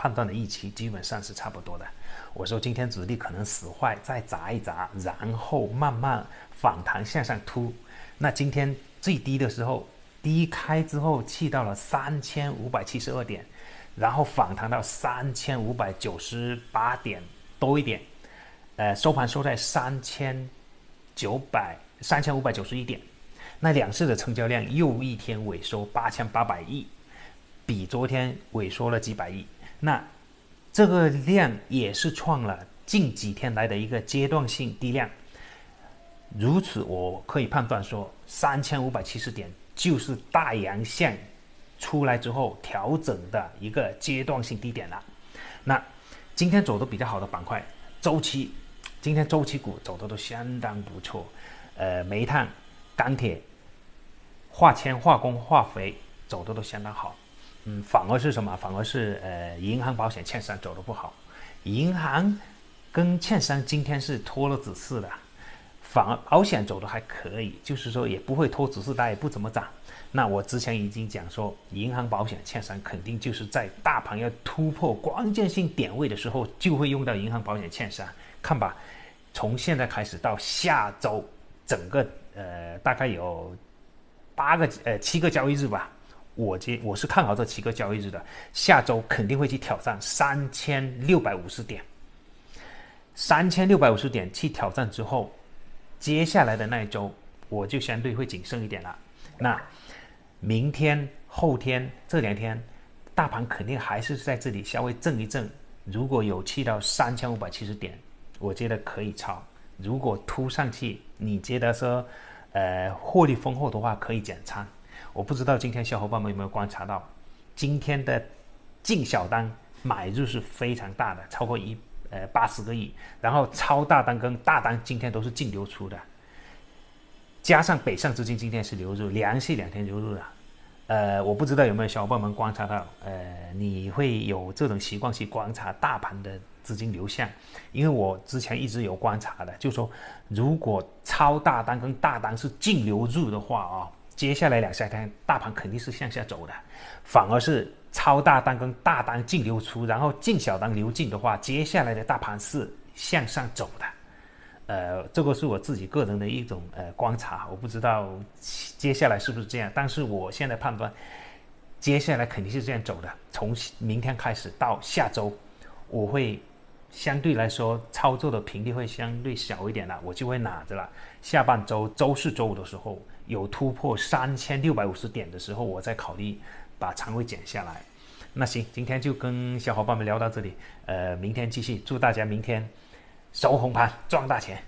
判断的预期基本上是差不多的。我说今天主力可能死坏，再砸一砸，然后慢慢反弹向上突。那今天最低的时候，低开之后去到了3572点，然后反弹到3598点多一点，收盘收在3591点。那两市的成交量又一天萎缩8800亿，比昨天萎缩了几百亿。那这个量也是创了近几天来的一个阶段性低量。如此我可以判断说3570点就是大阳线出来之后调整的一个阶段性低点了。那今天走的比较好的板块，周期，今天周期股走的都相当不错，煤炭、钢铁、化纤、化工、化肥走的都相当好。反而是什么？反而是银行、保险、券商走的不好。银行跟券商今天是拖了指数的，反而保险走的还可以，就是说也不会拖指数，但也不怎么涨。那我之前已经讲说，银行、保险、券商肯定就是在大盘要突破关键性点位的时候，就会用到银行、保险、券商。看吧，从现在开始到下周，整个大概有7个交易日吧。我是看好这7个交易日的，下周肯定会去挑战3650点，3650点去挑战之后，接下来的那一周我就相对会谨慎一点了。那明天、后天这2天，大盘肯定还是在这里稍微震一震，如果有去到3570点，我觉得可以抄。如果突上去，你觉得说获利丰厚的话，可以减仓。我不知道今天小伙伴们有没有观察到，今天的净小单买入是非常大的，超过80个亿，然后超大单跟大单今天都是净流出的，加上北上资金今天是流入，连续2天流入了。我不知道有没有小伙伴们观察到，你会有这种习惯去观察大盘的资金流向，因为我之前一直有观察的，就是说如果超大单跟大单是净流入的话接下来2-3天大盘肯定是向下走的。反而是超大单跟大单净流出，然后净小单流进的话，接下来的大盘是向上走的。这个是我自己个人的一种观察，我不知道接下来是不是这样，但是我现在判断接下来肯定是这样走的。从明天开始到下周，我会相对来说操作的频率会相对小一点了，我就会拿着了。下半周周4、周5的时候有突破3650点的时候，我再考虑把仓位减下来。那行，今天就跟小伙伴们聊到这里，明天继续，祝大家明天收红盘赚大钱。